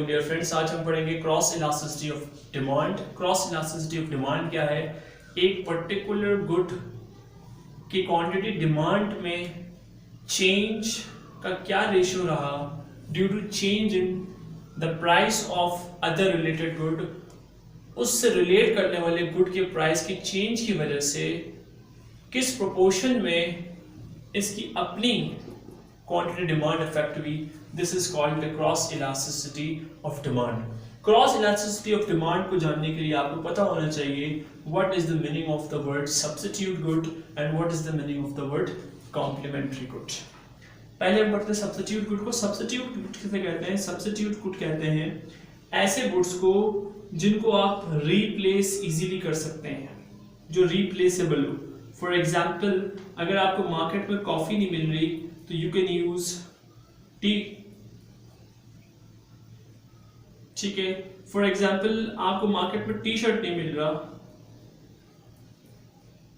वालेकुम dear friends. आज हम पढ़ेंगे cross elasticity of demand. Cross elasticity of demand क्या है? एक पर्टिकुलर गुड की क्वांटिटी डिमांड में चेंज का क्या रेशियो रहा due to change in the price of other related good. उससे रिलेट करने वाले गुड के प्राइस की चेंज की वजह से किस प्रोपोर्शन में इसकी अपनी क्वांटिटी डिमांड इफेक्ट हुई। This is called the cross elasticity of demand. Cross elasticity of demand को जानने के लिए आपको पता होना चाहिए what is the meaning of the word substitute good and what is the meaning of the word complementary good. पहले हम पढ़ते हैं सब्स्टिट्यूट गुड को। सब्स्टिट्यूट गुड किसे कहते हैं? सब्स्टिट्यूट गुड कहते हैं ऐसे गुड्स को जिनको आप रिप्लेस इजीली कर सकते हैं, जो रिप्लेसेबल हो। फॉर एग्जाम्पल, अगर आपको मार्केट में कॉफी नहीं मिल रही तो यू कैन यूज टी, ठीक है। फॉर एग्जाम्पल, आपको मार्केट में टी शर्ट नहीं मिल रहा,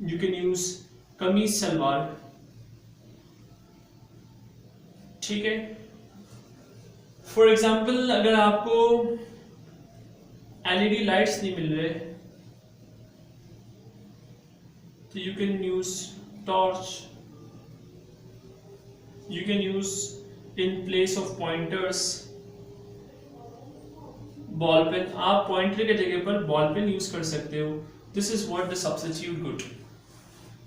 यू कैन यूज कमीज सलवार, ठीक है। फॉर एग्जाम्पल, अगर आपको एलईडी लाइट्स नहीं मिल रहे तो you can use torch, you can use in place of pointers ball pen। आप पॉइंटर के जगह पर बॉल पेन यूज कर सकते हो। This is what the substitute good.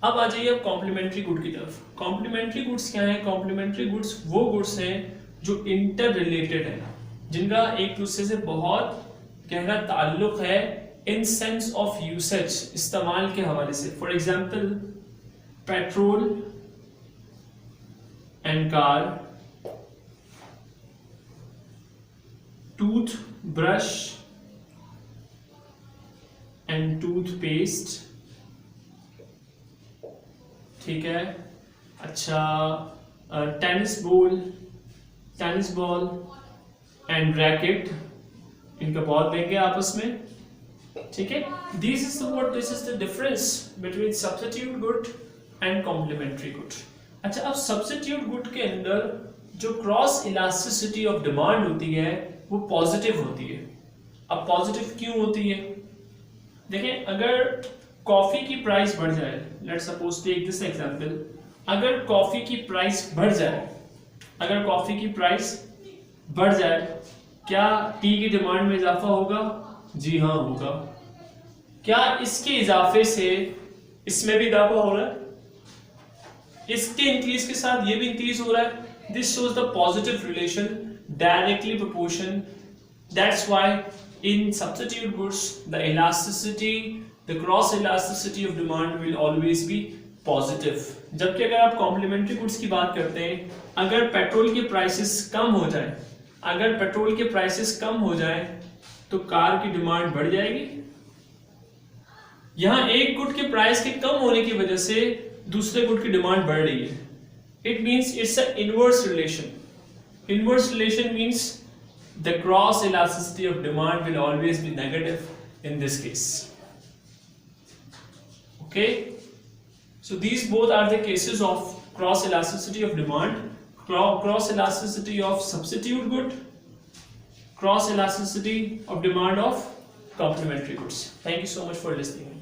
अब आ जाइए अब कॉम्प्लीमेंट्री गुड की तरफ। कॉम्प्लीमेंट्री गुड्स क्या है? कॉम्प्लीमेंट्री गुड्स वो गुड्स हैं जो इंटर रिलेटेड है, जिनका एक दूसरे से बहुत गहरा ताल्लुक है इन सेंस ऑफ यूसेज, इस्तेमाल के हवाले से। For example, petrol and car, toothbrush and toothpaste, ठीक है। अच्छा, टेनिस बॉल एंड रैकेट, इनका बहुत देंगे आपस में, ठीक है। This is the difference between substitute good and complementary good. अच्छा, अब सब्स्टिट्यूट गुड के अंदर जो क्रॉस इलास्टिसिटी ऑफ डिमांड होती है वो पॉजिटिव होती है। अब पॉजिटिव क्यों होती है? देखें, अगर कॉफी की प्राइस बढ़ जाए, let's suppose take this example, अगर कॉफी की प्राइस बढ़ जाए, क्या टी की डिमांड में इजाफा होगा? जी हाँ, होगा। क्या इसके इजाफे से इसमें भी इजाफा हो रहा है? इसके इंक्रीज के साथ ये भी इंक्रीज हो रहा है। This shows the positive relation, directly proportion. That's why in substitute goods the elasticity, the cross elasticity of demand will always B positive. जबकि अगर आप कॉम्प्लीमेंट्री गुड्स की बात करते हैं, अगर पेट्रोल के प्राइसेस कम हो जाए तो कार की डिमांड बढ़ जाएगी। यहां एक गुड के प्राइस के कम होने की वजह से दूसरे गुड की डिमांड बढ़ रही है। It means it's a inverse relation. Inverse relation means the cross elasticity of demand will always be negative in this case. Okay, so these both are the cases of cross elasticity of demand, cross elasticity of substitute good, cross elasticity of demand of complementary goods. Thank you so much for listening.